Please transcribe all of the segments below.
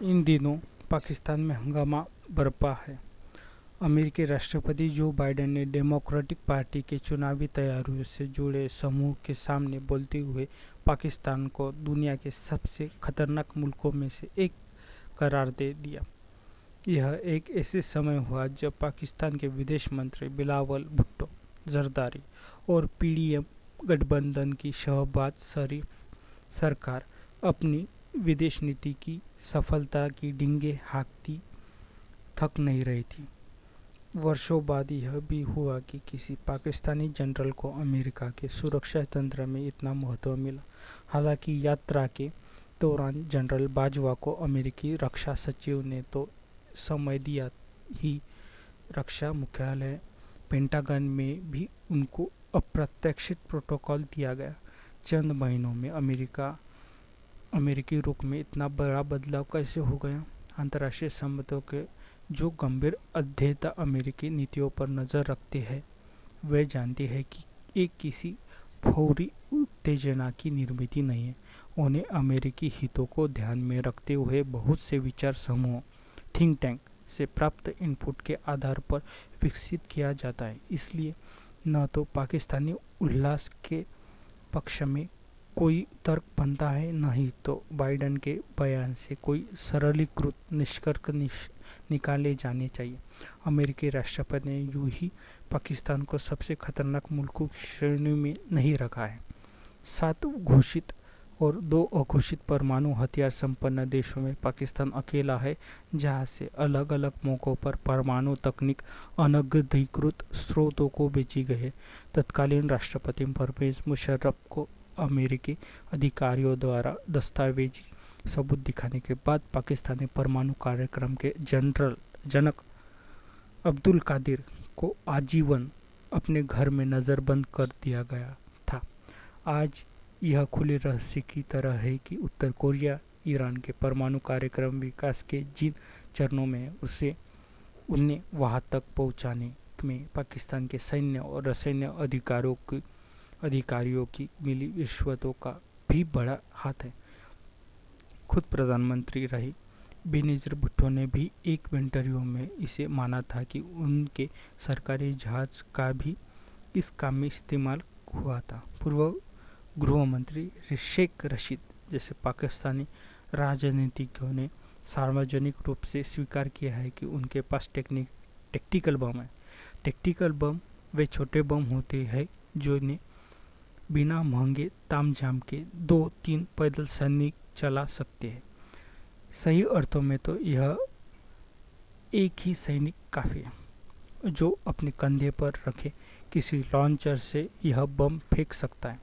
इन दिनों पाकिस्तान में हंगामा बरपा है। अमेरिकी राष्ट्रपति जो बाइडेन ने डेमोक्रेटिक पार्टी के चुनावी तैयारियों से जुड़े समूह के सामने बोलते हुए पाकिस्तान को दुनिया के सबसे खतरनाक मुल्कों में से एक करार दे दिया। यह एक ऐसे समय हुआ जब पाकिस्तान के विदेश मंत्री बिलावल भुट्टो जरदारी और पीडीएम गठबंधन की शहबाज शरीफ सरकार अपनी विदेश नीति की सफलता की डींगे हाँकती थक नहीं रही थी। वर्षों बाद यह भी हुआ कि किसी पाकिस्तानी जनरल को अमेरिका के सुरक्षा तंत्र में इतना महत्व मिला। हालांकि यात्रा के दौरान जनरल बाजवा को अमेरिकी रक्षा सचिव ने तो समय दिया ही, रक्षा मुख्यालय पेंटागन में भी उनको अप्रत्याशित प्रोटोकॉल दिया गया। चंद महीनों में अमेरिकी रुख में इतना बड़ा बदलाव कैसे हो गया? अंतर्राष्ट्रीय संबंधों के जो गंभीर अध्येता अमेरिकी नीतियों पर नजर रखते हैं वे जानते हैं कि एक किसी फौरी उत्तेजना की निर्मित नहीं है। उन्हें अमेरिकी हितों को ध्यान में रखते हुए बहुत से विचार समूहों थिंक टैंक से प्राप्त इनपुट के आधार पर विकसित किया जाता है। इसलिए न तो पाकिस्तानी उल्लास के पक्ष में कोई तर्क बनता है, न ही तो बाइडेन के बयान से कोई सरलीकृत निष्कर्ष निकाले जाने चाहिए। अमेरिकी राष्ट्रपति ने यूं ही पाकिस्तान को सबसे खतरनाक मुल्कों की श्रेणी में नहीं रखा है। 7 घोषित और 2 अघोषित परमाणु हथियार संपन्न देशों में पाकिस्तान अकेला है जहां से अलग अलग मौकों पर परमाणु तकनीक अनधिकृत स्रोतों को बेची गई है। तत्कालीन राष्ट्रपति परवेज मुशर्रफ को अमेरिकी अधिकारियों द्वारा दस्तावेजी सबूत दिखाने के बाद पाकिस्तानी परमाणु कार्यक्रम के जनक अब्दुल कादिर को आजीवन अपने घर में नज़रबंद कर दिया गया था। आज यह खुले रहस्य की तरह है कि उत्तर कोरिया ईरान के परमाणु कार्यक्रम विकास के जिन चरणों में है उन्हें वहां तक पहुंचाने में पाकिस्तान के सैन्य और असैन्य अधिकारियों की मिली रिश्वतों का भी बड़ा हाथ है। खुद प्रधानमंत्री रहे बेनजीर भुट्टो ने भी एक इंटरव्यू में इसे माना था कि उनके सरकारी जहाज का भी इस काम में इस्तेमाल हुआ था। पूर्व गृह मंत्री शेख रशीद जैसे पाकिस्तानी राजनीतिज्ञों ने सार्वजनिक रूप से स्वीकार किया है कि उनके पास टैक्टिकल बम है। टैक्टिकल बम वे छोटे बम होते हैं जो ने बिना महंगे तामझाम के 2-3 पैदल सैनिक चला सकते हैं। सही अर्थों में तो यह एक ही सैनिक काफी है जो अपने कंधे पर रखे किसी लॉन्चर से यह बम फेंक सकता है।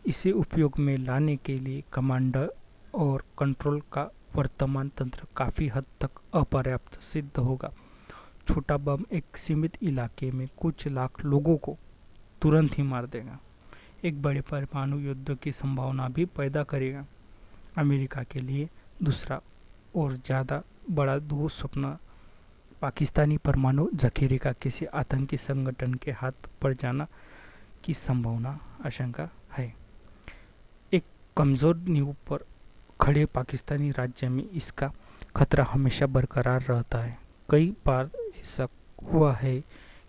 इसे उपयोग में लाने के लिए कमांडर और कंट्रोल का वर्तमान तंत्र काफी हद तक अपर्याप्त सिद्ध होगा। छोटा बम एक सीमित इलाके में कुछ लाख लोगों को तुरंत ही मार देगा, एक बड़े परमाणु युद्ध की संभावना भी पैदा करेगा। अमेरिका के लिए दूसरा और ज़्यादा बड़ा दुःस्वप्न पाकिस्तानी परमाणु जखीरे का किसी आतंकी संगठन के हाथ पड़ जाना की संभावना आशंका है। एक कमजोर नींव पर खड़े पाकिस्तानी राज्य में इसका खतरा हमेशा बरकरार रहता है। कई बार ऐसा हुआ है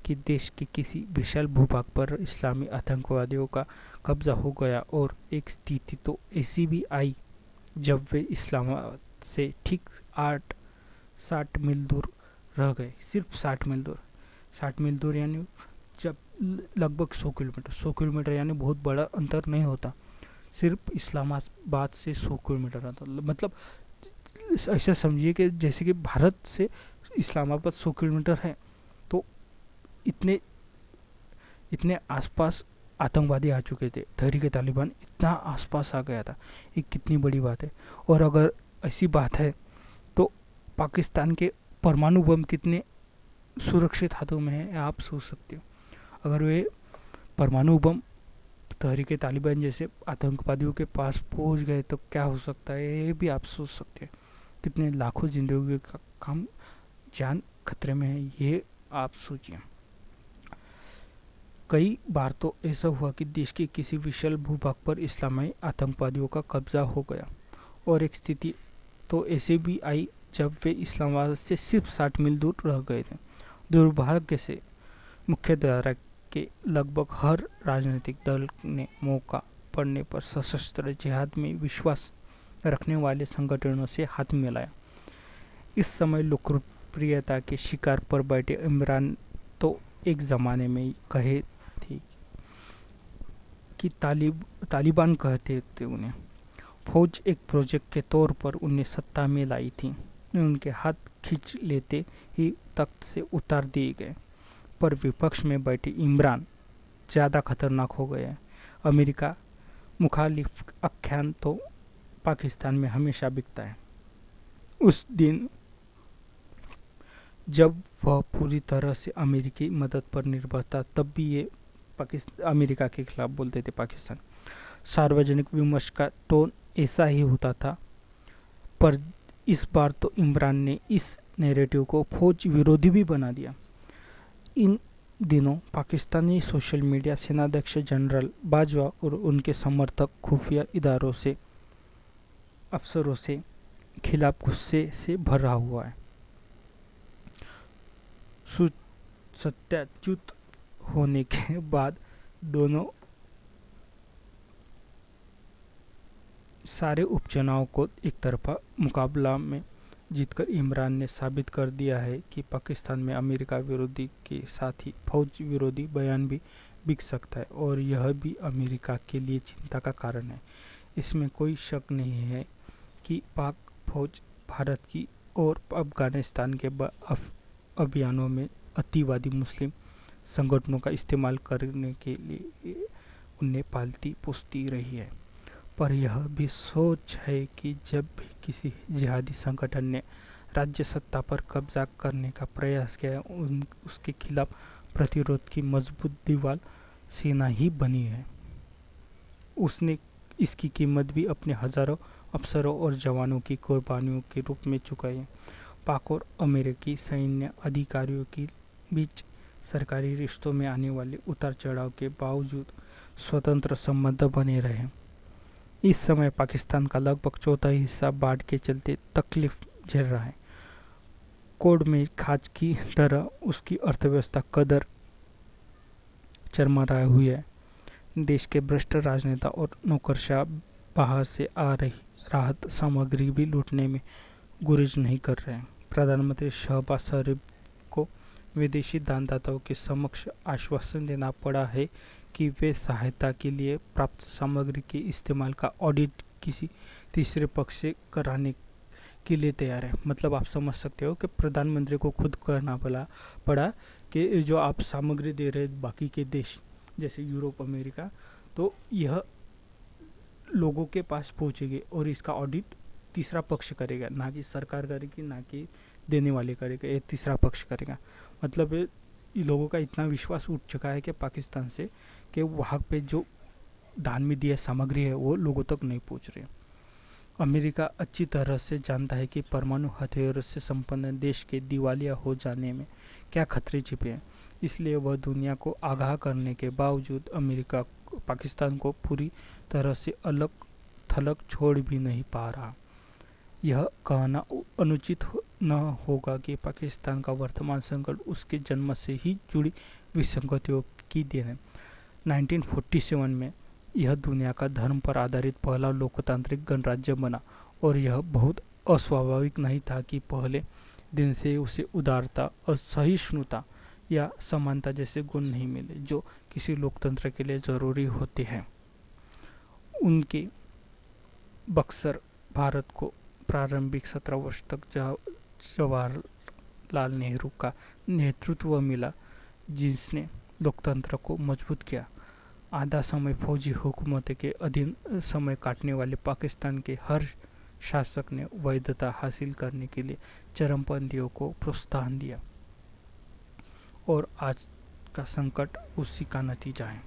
कि देश के किसी विशाल भूभाग पर इस्लामी आतंकवादियों का कब्जा हो गया और एक स्थिति तो ऐसी भी आई जब वे इस्लामाबाद से ठीक 60 मील दूर रह गए। सिर्फ 60 मील दूर यानी जब लगभग 100 किलोमीटर यानी बहुत बड़ा अंतर नहीं होता। सिर्फ इस्लामाबाद से 100 किलोमीटर आता, मतलब ऐसा समझिए कि जैसे कि भारत से इस्लामाबाद 100 किलोमीटर है, तो इतने आसपास आतंकवादी आ चुके थे। तहरीक तालिबान इतना आसपास आ गया था, ये कितनी बड़ी बात है। और अगर ऐसी बात है तो पाकिस्तान के परमाणु बम कितने सुरक्षित हाथों में है आप सोच सकते हो। अगर वे परमाणु बम तहरीक तालिबान जैसे आतंकवादियों के पास पहुंच गए तो क्या हो सकता है, ये भी आप सोच सकते हैं। कितने लाखों जिंदगी का काम जान खतरे में है, ये आप सोचिए। कई बार तो ऐसा हुआ कि देश के किसी विशाल भूभाग पर इस्लामी आतंकवादियों का कब्जा हो गया और एक स्थिति तो ऐसे भी आई जब वे इस्लामाबाद से सिर्फ 60 मील दूर रह गए थे। दुर्भाग्य से मुख्यधारा के लगभग हर राजनीतिक दल ने मौका पड़ने पर सशस्त्र जिहाद में विश्वास रखने वाले संगठनों से हाथ मिलाया। इस समय लोकप्रियता के शिकार पर बैठे इमरान तो एक ज़माने में कहे थे कि तालिबान कहते थे उन्हें। फौज एक प्रोजेक्ट के तौर पर उन्हें सत्ता में लाई थी। उनके हाथ खींच लेते ही तख्त से उतार दिए गए। पर विपक्ष में बैठे इमरान ज़्यादा खतरनाक हो गए। अमेरिका मुखालिफ आख्यान तो पाकिस्तान में हमेशा बिकता है। उस दिन जब वह पूरी तरह से अमेरिकी मदद पर निर्भर था, तब भी ये अमेरिका के खिलाफ बोलते थे पाकिस्तान। सार्वजनिक विमर्श का टोन ऐसा ही होता था। पर इस बार तो इमरान ने इस नैरेटिव को फौज विरोधी भी बना दिया। इन दिनों पाकिस्तानी सोशल मीडिया सेनाध्यक्ष जनरल बाजवा और उनके समर्थक खुफिया इदारों से अफसरों से खिलाफ गुस्से से भरा हुआ है। सत्याच्युत होने के बाद दोनों सारे उपचुनाव को एक तरफा मुकाबला में जीतकर इमरान ने साबित कर दिया है कि पाकिस्तान में अमेरिका विरोधी के साथ ही फौज विरोधी बयान भी बिक सकता है, और यह भी अमेरिका के लिए चिंता का कारण है। इसमें कोई शक नहीं है कि पाक फौज भारत की और अफगानिस्तान के अभियानों में अतिवादी मुस्लिम संगठनों का इस्तेमाल करने के लिए उन्हें पालती पोसती रही है। पर यह भी सोच है कि जब भी किसी जिहादी संगठन ने राज्य सत्ता पर कब्जा करने का प्रयास किया, उसके खिलाफ प्रतिरोध की मजबूत दीवार सेना ही बनी है। उसने इसकी कीमत भी अपने हजारों अफसरों और जवानों की कुर्बानियों के रूप में चुकाई है। पाक और अमेरिकी सैन्य अधिकारियों के बीच सरकारी रिश्तों में आने वाले उतार चढ़ाव के बावजूद स्वतंत्र संबंध बने रहे। इस समय पाकिस्तान का लगभग चौथाई हिस्सा बाढ़ के चलते तकलीफ झेल रहा है। कोड में खाज की तरह उसकी अर्थव्यवस्था कदर चरमराई हुई है। देश के भ्रष्ट राजनेता और नौकरशाह बाहर से आ रही राहत सामग्री भी लूटने में गुरेज नहीं कर रहे हैं। प्रधानमंत्री शहबाज शरीफ को विदेशी दानदाताओं के समक्ष आश्वासन देना पड़ा है कि वे सहायता के लिए प्राप्त सामग्री के इस्तेमाल का ऑडिट किसी तीसरे पक्ष से कराने के लिए तैयार है। मतलब आप समझ सकते हो कि प्रधानमंत्री को खुद करना पड़ा कि जो आप सामग्री दे रहे बाकी के देश जैसे यूरोप, अमेरिका, तो यह लोगों के पास पहुंचेगी और इसका ऑडिट तीसरा पक्ष करेगा, ना कि सरकार करेगी, ना कि देने वाले करेगा, ये तीसरा पक्ष करेगा। मतलब लोगों का इतना विश्वास उठ चुका है कि पाकिस्तान से कि वहाँ पे जो दान में दिया सामग्री है वो लोगों तक नहीं पहुँच रही। अमेरिका अच्छी तरह से जानता है कि परमाणु हथियारों से संपन्न देश के दिवालिया हो जाने में क्या खतरे छिपे हैं। इसलिए वह दुनिया को आगाह करने के बावजूद अमेरिका पाकिस्तान को पूरी तरह से अलग थलग छोड़ भी नहीं पा रहा। यह कहना अनुचित न होगा कि पाकिस्तान का वर्तमान संकट उसके जन्म से ही जुड़ी विसंगतियों की देन है। 1947 में यह दुनिया का धर्म पर आधारित पहला लोकतांत्रिक गणराज्य बना, और यह बहुत अस्वाभाविक नहीं था कि पहले दिन से उसे उदारता, असहिष्णुता या समानता जैसे गुण नहीं मिले जो किसी लोकतंत्र के लिए जरूरी होते हैं। उनके बक्सर भारत को प्रारंभिक 17 वर्ष तक जवाहरलाल नेहरू का नेतृत्व मिला, जिसने लोकतंत्र को मजबूत किया। आधा समय फौजी हुकूमत के अधीन समय काटने वाले पाकिस्तान के हर शासक ने वैधता हासिल करने के लिए चरमपंथियों को प्रोत्साहन दिया, और आज का संकट उसी का नतीजा है।